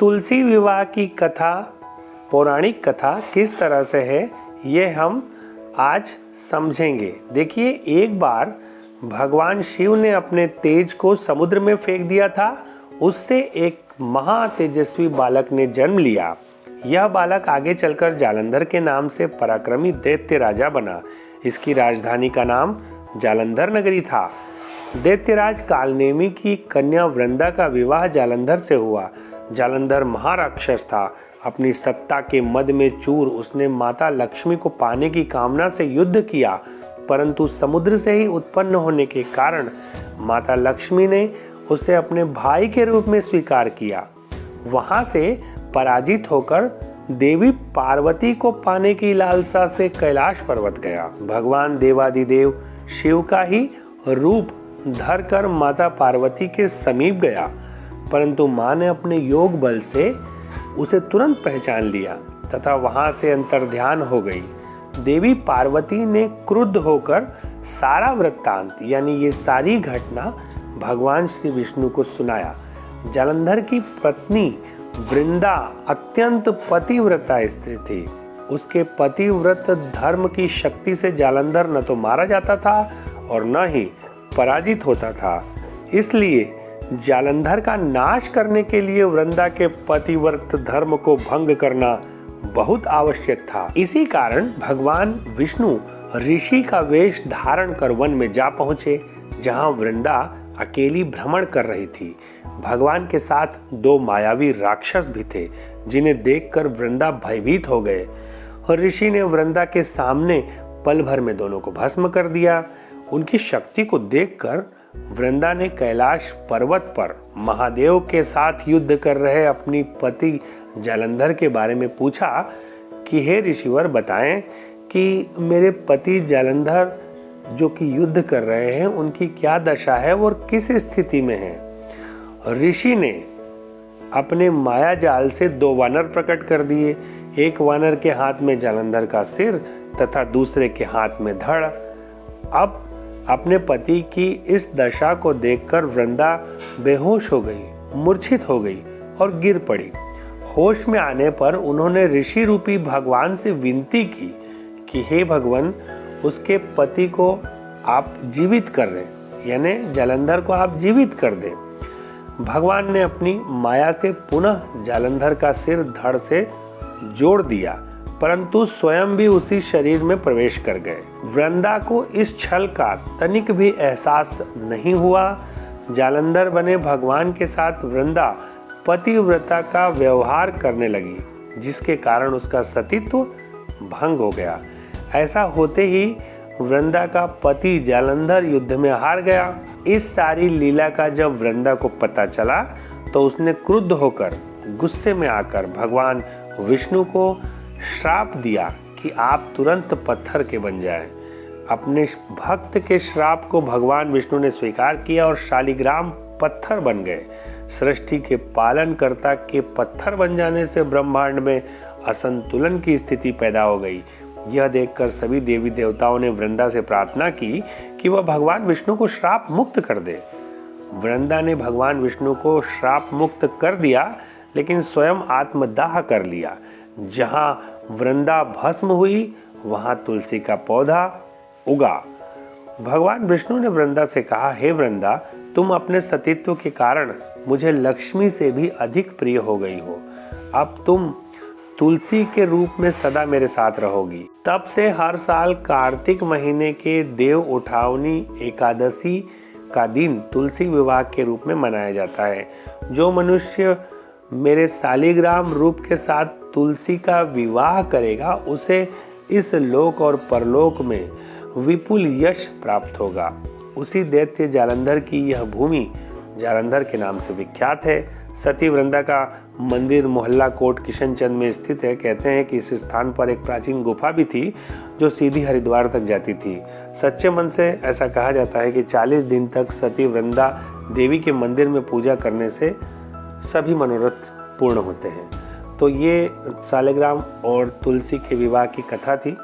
तुलसी विवाह की कथा, पौराणिक कथा किस तरह से है ये हम आज समझेंगे। देखिए, एक बार भगवान शिव ने अपने तेज को समुद्र में फेंक दिया था। उससे एक महातेजस्वी बालक ने जन्म लिया। यह बालक आगे चलकर जालंधर के नाम से पराक्रमी दैत्य राजा बना। इसकी राजधानी का नाम जालंधर नगरी था। दैत्यराज कालनेमी की कन्या वृंदा का विवाह जालंधर से हुआ। जालंधर महाराक्षस था। अपनी सत्ता के मद में चूर उसने माता लक्ष्मी को पाने की कामना से युद्ध किया, परंतु समुद्र से ही उत्पन्न होने के कारण माता लक्ष्मी ने उसे अपने भाई के रूप में स्वीकार किया। वहां से पराजित होकर देवी पार्वती को पाने की लालसा से कैलाश पर्वत गया। भगवान देवादिदेव शिव का ही रूप धरकर माता पार्वती के समीप गया, परंतु मां ने अपने योग बल से उसे तुरंत पहचान लिया तथा वहां से अंतर्ध्यान हो गई। देवी पार्वती ने क्रुद्ध होकर सारा वृत्तांत यानी ये सारी घटना भगवान श्री विष्णु को सुनाया। जालंधर की पत्नी वृंदा अत्यंत पतिव्रता स्त्री थी। उसके पतिव्रत धर्म की शक्ति से जालंधर न तो मारा जाता था और न ही पराजित होता था। इसलिए जालंधर का नाश करने के लिए वृंदा के पतिव्रत धर्म को भंग करना बहुत आवश्यक था। इसी कारण भगवान विष्णु ऋषि का वेश धारण कर वन में जा पहुंचे, जहां वृंदा अकेली भ्रमण कर रही थी। भगवान के साथ दो मायावी राक्षस भी थे, जिन्हें देखकर वृंदा भयभीत हो गए और ऋषि ने वृंदा के सामने पल भर में दोनों को भस्म कर दिया। उनकी शक्ति को देखकर वृंदा ने कैलाश पर्वत पर महादेव के साथ युद्ध कर रहे अपनी पति जालंधर के बारे में पूछा कि हे ऋषिवर, बताएं कि मेरे पति जालंधर जो कि युद्ध कर रहे हैं उनकी क्या दशा है और किस स्थिति में है। ऋषि ने अपने माया जाल से दो वानर प्रकट कर दिए। एक वानर के हाथ में जालंधर का सिर तथा दूसरे के हाथ में धड़। अब अपने पति की इस दशा को देखकर वृंदा बेहोश हो गई, मूर्छित हो गई और गिर पड़ी। होश में आने पर उन्होंने ऋषि रूपी भगवान से विनती की कि हे भगवान, उसके पति को आप जीवित कर दें, यानी जालंधर को आप जीवित कर दें। भगवान ने अपनी माया से पुनः जालंधर का सिर धड़ से जोड़ दिया, परंतु स्वयं भी उसी शरीर में प्रवेश कर गए। वृंदा को इस छल का तनिक भी एहसास नहीं हुआ। जालंधर बने भगवान के साथ वृंदा पतिव्रता का व्यवहार करने लगी, जिसके कारण उसका सतीत्व भंग हो गया। ऐसा होते ही वृंदा का पति जालंधर युद्ध में हार गया। इस सारी लीला का जब वृंदा को पता चला तो उसने क्रुद्ध होकर गुस्से में आकर भगवान विष्णु को श्राप दिया कि आप तुरंत पत्थर के बन जाएं। अपने भक्त के श्राप को भगवान विष्णु ने स्वीकार किया और शालिग्राम पत्थर बन गए। सृष्टि के पालनकर्ता के पत्थर बन जाने से ब्रह्मांड में असंतुलन की स्थिति पैदा हो गई। यह देखकर सभी देवी देवताओं ने वृंदा से प्रार्थना की कि वह भगवान विष्णु को श्राप मुक्त कर दे। वृंदा ने भगवान विष्णु को श्राप मुक्त कर दिया, लेकिन स्वयं आत्मदाह कर लिया। जहां वृंदा भस्म हुई वहां तुलसी का पौधा उगा। भगवान विष्णु ने वृंदा से कहा, हे वृंदा, तुम अपने सतीत्व के कारण मुझे लक्ष्मी से भी अधिक प्रिय हो गई हो। अब तुम तुलसी के रूप में सदा मेरे साथ रहोगी। तब से हर साल कार्तिक महीने के देव उठावनी एकादशी का दिन तुलसी विवाह के रूप में मनाया जाता है। जो मनुष्य मेरे शालिग्राम रूप के साथ तुलसी का विवाह करेगा, उसे इस लोक और परलोक में विपुल यश प्राप्त होगा। उसी दैत्य जालंधर की यह भूमि जालंधर के नाम से विख्यात है। सती वृंदा का मंदिर मोहल्ला कोट किशनचंद में स्थित है। कहते हैं कि इस स्थान पर एक प्राचीन गुफा भी थी जो सीधी हरिद्वार तक जाती थी। सच्चे मन से ऐसा कहा जाता है कि 40 दिन तक सती वृंदा देवी के मंदिर में पूजा करने से सभी मनोरथ पूर्ण होते हैं। तो ये शालिग्राम और तुलसी के विवाह की कथा थी।